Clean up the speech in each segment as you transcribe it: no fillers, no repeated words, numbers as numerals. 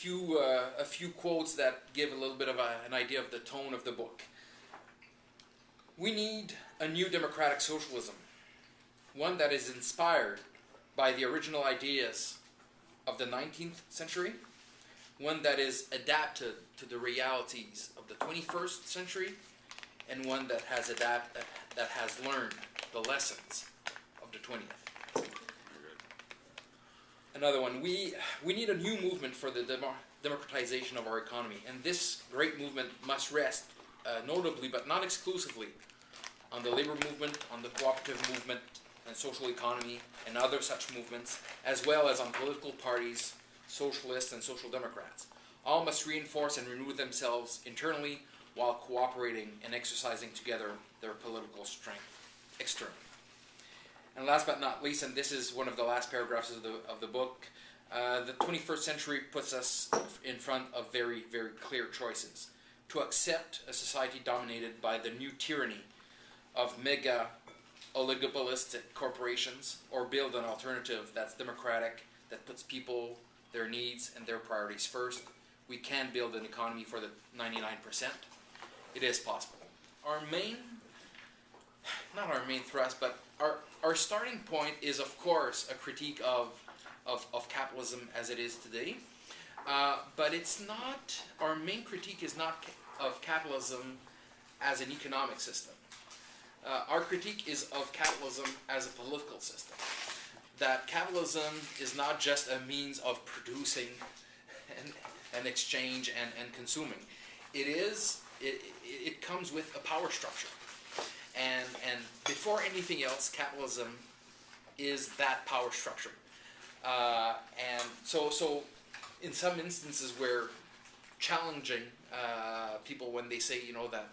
A few quotes that give a little bit of an idea of the tone of the book. We need a new democratic socialism, one that is inspired by the original ideas of the 19th century, one that is adapted to the realities of the 21st century, and one that has learned the lessons of the 20th. Another one, we need a new movement for the democratization of our economy, and this great movement must rest, notably but not exclusively, on the labor movement, on the cooperative movement, and social economy, and other such movements, as well as on political parties, socialists and social democrats. All must reinforce and renew themselves internally while cooperating and exercising together their political strength externally. And last but not least, and this is one of the last paragraphs of the book, the 21st century puts us in front of very, very clear choices. To accept a society dominated by the new tyranny of mega oligopolistic corporations, or build an alternative that's democratic, that puts people, their needs, and their priorities first. We can build an economy for the 99%. It is possible. Not our main thrust, but our starting point is, of course, a critique of capitalism as it is today. But it's not, our main critique is not of capitalism as an economic system. Our critique is of capitalism as a political system. That capitalism is not just a means of producing and exchange and consuming. It comes with a power structure. And before anything else, capitalism is that power structure. And so in some instances we're challenging people when they say, that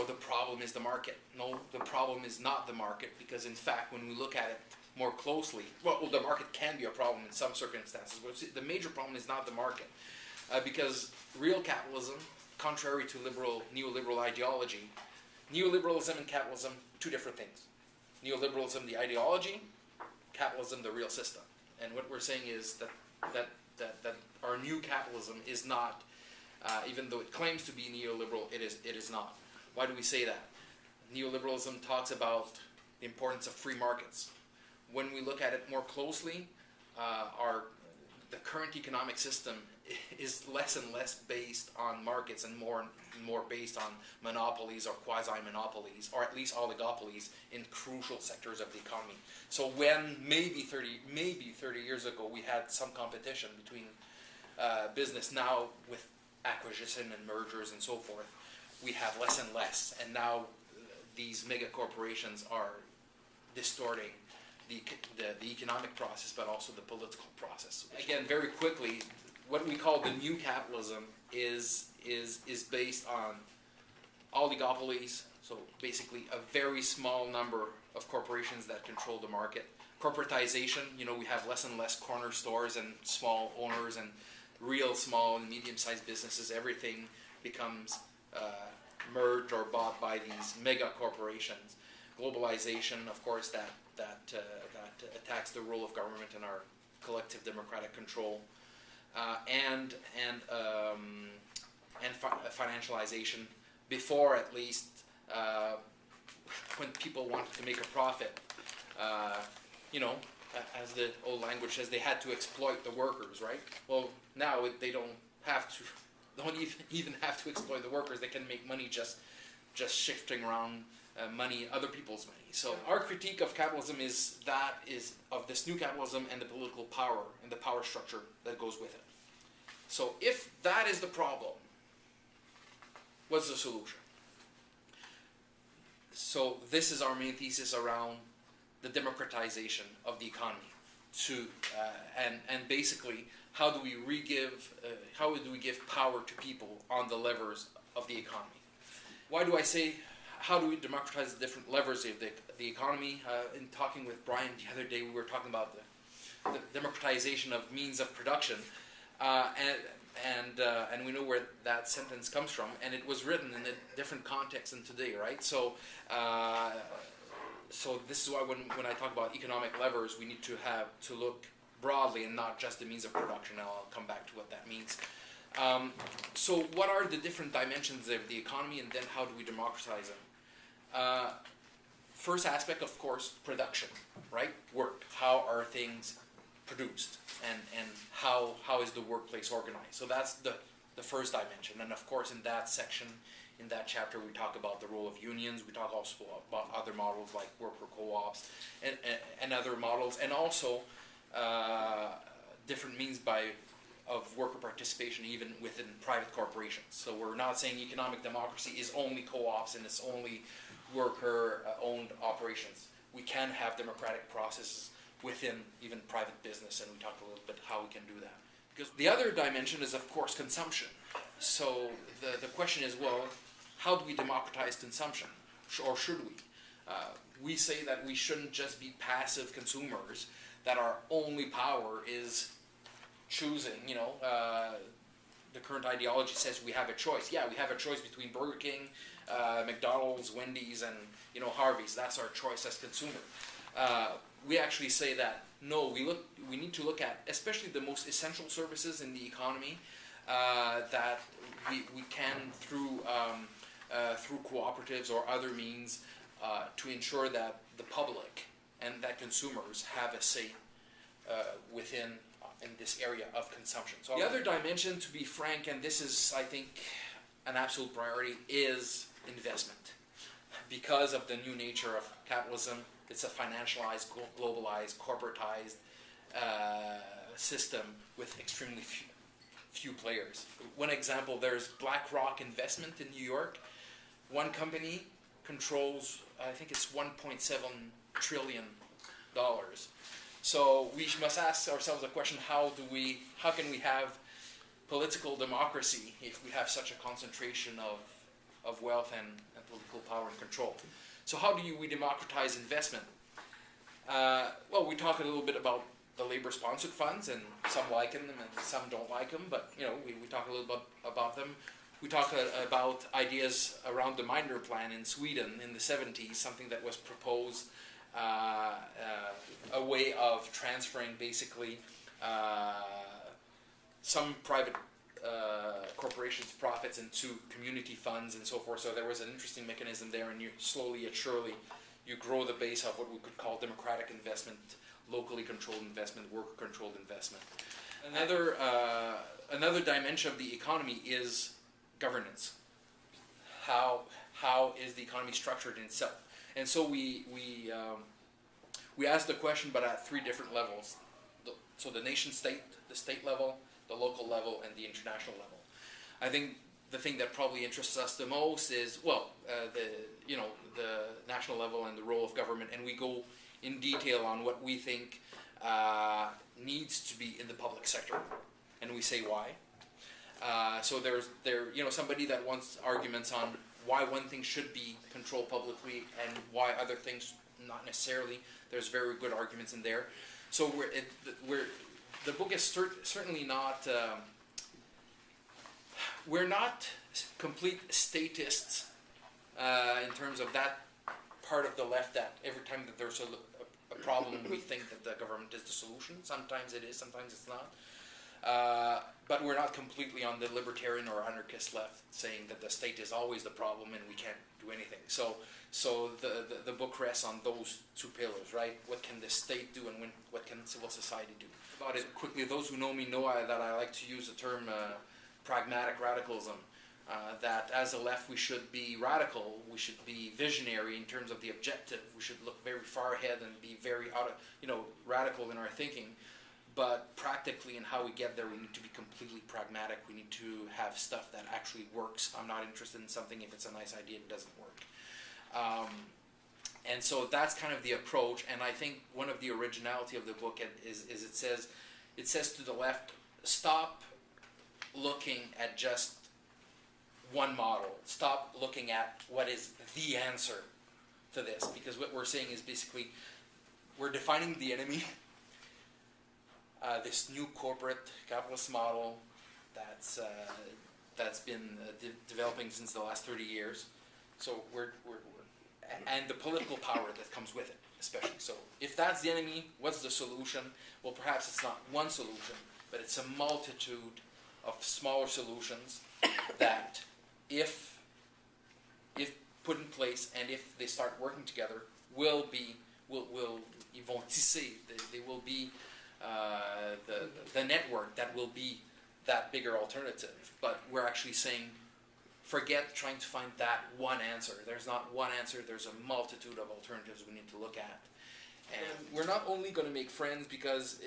the problem is the market. No, the problem is not the market, because in fact, when we look at it more closely, well, the market can be a problem in some circumstances, but the major problem is not the market, because real capitalism, contrary to neoliberal ideology, neoliberalism and capitalism, two different things. Neoliberalism, the ideology; capitalism, the real system. And what we're saying is that our new capitalism is not, even though it claims to be neoliberal, it is not. Why do we say that? Neoliberalism talks about the importance of free markets. When we look at it more closely, the current economic system is less and less based on markets and more based on monopolies or quasi-monopolies, or at least oligopolies in crucial sectors of the economy. So when maybe 30 years ago we had some competition between business, now with acquisition and mergers and so forth, we have less and less, and now these mega corporations are distorting the economic process, but also the political process. Again, very quickly, what we call the new capitalism is based on oligopolies, so basically a very small number of corporations that control the market. Corporatization, we have less and less corner stores and small owners and real small and medium-sized businesses. Everything becomes merged or bought by these mega corporations. Globalization, of course, that attacks the role of government and our collective democratic control, and financialization. Before, at least, when people wanted to make a profit, as the old language says, they had to exploit the workers, right? Well, now they don't even have to exploit the workers. They can make money just shifting around other people's money. So our critique of capitalism is of this new capitalism and the political power and the power structure that goes with it. So if that is the problem, what's the solution? So this is our main thesis around the democratization of the economy. And basically, how do we give power to people on the levers of the economy? Why do I say, how do we democratize the different levers of the economy? In talking with Brian the other day, we were talking about the democratization of means of production, and we know where that sentence comes from, and it was written in a different context than today, right? So this is why when I talk about economic levers, we need to look broadly and not just the means of production. I'll come back to what that means. So what are the different dimensions of the economy, and then how do we democratize them? First aspect, of course, production, right? Work. How are things produced, and how is the workplace organized? So that's the first dimension. And of course, in that section, in that chapter, we talk about the role of unions. We talk also about other models like worker co-ops and other models, and also different means of worker participation even within private corporations. So we're not saying economic democracy is only co-ops and it's only worker-owned operations. We can have democratic processes within even private business, and we talk a little bit how we can do that. Because the other dimension is, of course, consumption. So the question is, well, how do we democratize consumption? Or should we? We say that we shouldn't just be passive consumers, that our only power is choosing, the current ideology says we have a choice. Yeah, we have a choice between Burger King, McDonald's, Wendy's, and Harvey's. That's our choice as consumers. We actually say that no, we need to look at, especially the most essential services in the economy, that we can through cooperatives or other means to ensure that the public and that consumers have a say within in this area of consumption. So the other dimension, to be frank, and this is, I think, an absolute priority, is investment. Because of the new nature of capitalism, it's a financialized, globalized, corporatized system with extremely few players. One example, there's BlackRock Investment in New York. One company controls, I think it's $1.7 trillion. So we must ask ourselves the question: how can we have political democracy if we have such a concentration of wealth and political power and control? So how do we democratize investment? Well, we talk a little bit about the labor-sponsored funds, and some like them and some don't like them, but we talk a little bit about them. We talk about ideas around the Meidner Plan in Sweden in the 70s, something that was proposed, a way of transferring basically some private corporations' profits into community funds and so forth. So there was an interesting mechanism there, and you slowly yet surely you grow the base of what we could call democratic investment, locally controlled investment, worker-controlled investment. Another dimension of the economy is governance. How is the economy structured in itself? And so we ask the question, but at three different levels. So the nation-state, the state level, the local level, and the international level. I think the thing that probably interests us the most is, the national level and the role of government, and we go in detail on what we think needs to be in the public sector, and we say why. So there's somebody that wants arguments on why one thing should be controlled publicly and why other things not necessarily. There's very good arguments in there. So the book is certainly not. We're not complete statists in terms of that part of the left that every time that there's a problem, we think that the government is the solution. Sometimes it is, sometimes it's not. But we're not completely on the libertarian or anarchist left saying that the state is always the problem and we can't do anything. So the book rests on those two pillars, right? What can the state do, and what can civil society do? About it quickly, those who know me know that I like to use the term pragmatic radicalism. That as a left we should be radical, we should be visionary in terms of the objective. We should look very far ahead and be very radical in our thinking. But practically in how we get there, we need to be completely pragmatic. We need to have stuff that actually works. I'm not interested in something if it's a nice idea and doesn't work. And so that's kind of the approach. And I think one of the originality of the book is it says to the left, stop looking at just one model. Stop looking at what is the answer to this. Because what we're saying is basically we're defining the enemy. This new corporate capitalist model that's been developing since the last 30 years. So and the political power that comes with it, especially. So if that's the enemy, what's the solution? Well, perhaps it's not one solution, but it's a multitude of smaller solutions that, if put in place and if they start working together, will ils vont tisser. They will be the network that will be that bigger alternative. But we're actually saying, forget trying to find that one answer. There's not one answer. There's a multitude of alternatives we need to look at. And we're not only going to make friends because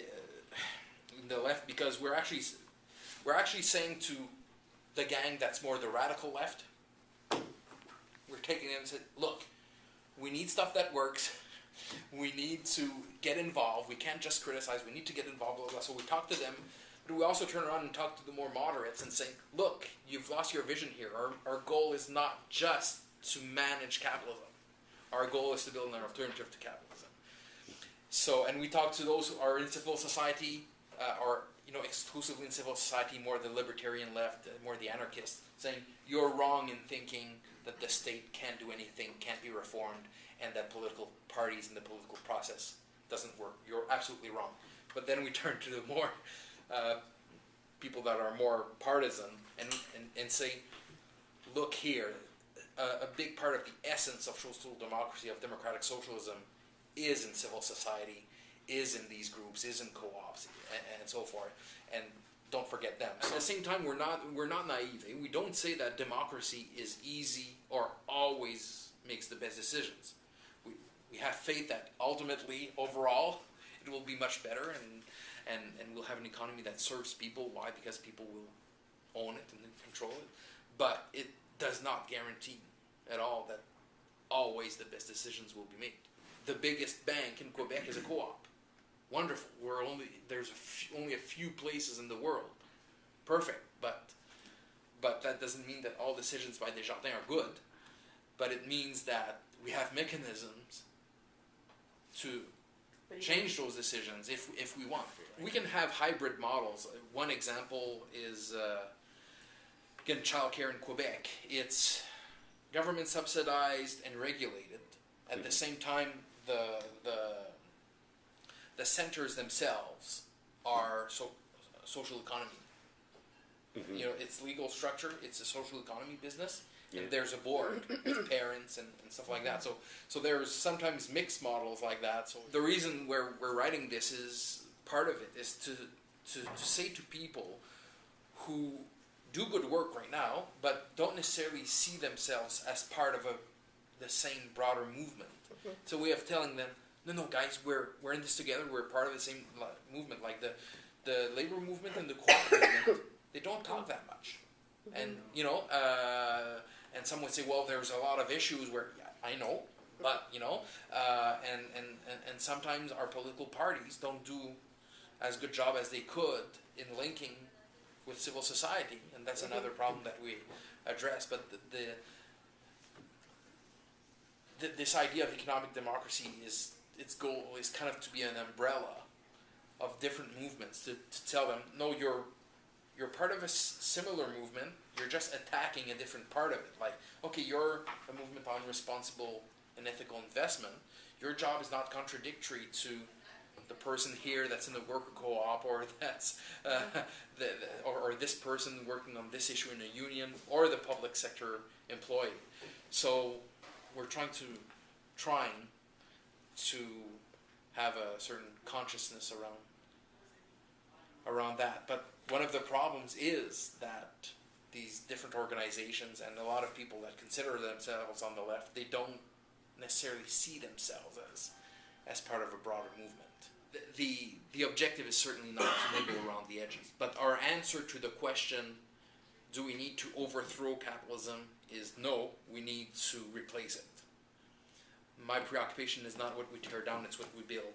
in the left, because we're actually saying to the gang that's more the radical left, we're taking them and said, look, we need stuff that works. We need to get involved. We can't just criticize. We need to get involved. So we talk to them, but we also turn around and talk to the more moderates and say, look, you've lost your vision here. Our goal is not just to manage capitalism. Our goal is to build an alternative to capitalism. So, and we talk to those who are in civil society, or exclusively in civil society, more the libertarian left, more the anarchists, saying you're wrong in thinking that the state can't do anything, can't be reformed, and that political parties and the political process doesn't work. You're absolutely wrong. But then we turn to the more people that are more partisan and say, look here, a big part of the essence of social democracy, of democratic socialism, is in civil society, is in these groups, is in co-ops, and so forth. And don't forget them. At the same time, we're not naive. We don't say that democracy is easy or always makes the best decisions. We have faith that ultimately, overall, it will be much better, and we'll have an economy that serves people. Why? Because people will own it and control it. But it does not guarantee at all that always the best decisions will be made. The biggest bank in Quebec is a co-op. Wonderful. There's only a few places in the world. Perfect. But that doesn't mean that all decisions by Desjardins are good. But it means that we have mechanisms to change those decisions if we want. We can have hybrid models. One example is again, childcare in Quebec. It's government subsidized and regulated. At the same time, the centers themselves are social economy. Mm-hmm. It's legal structure. It's a social economy business. Yeah. And there's a board with parents and stuff like that. So there's sometimes mixed models like that. So the reason we're writing this is, part of it is to say to people who do good work right now, but don't necessarily see themselves as part of the same broader movement. Okay. So we have telling them, no, guys, we're in this together. We're part of the same movement. Like the labor movement and the co-op movement, they don't talk that much. And and some would say, well, there's a lot of issues where, yeah, I know, but and sometimes our political parties don't do as good job as they could in linking with civil society, and that's another problem that we address. But this idea of economic democracy its goal is kind of to be an umbrella of different movements to tell them, no, you're part of a similar movement, you're just attacking a different part of it. Like, okay, you're a movement on responsible and ethical investment. Your job is not contradictory to the person here that's in the worker co-op, or that's or this person working on this issue in a union, or the public sector employee. So we're trying to have a certain consciousness around that. But one of the problems is that these different organizations and a lot of people that consider themselves on the left, they don't necessarily see themselves as part of a broader movement. The objective is certainly not to nibble around the edges, but our answer to the question, do we need to overthrow capitalism, is no, we need to replace it. My preoccupation is not what we tear down, it's what we build.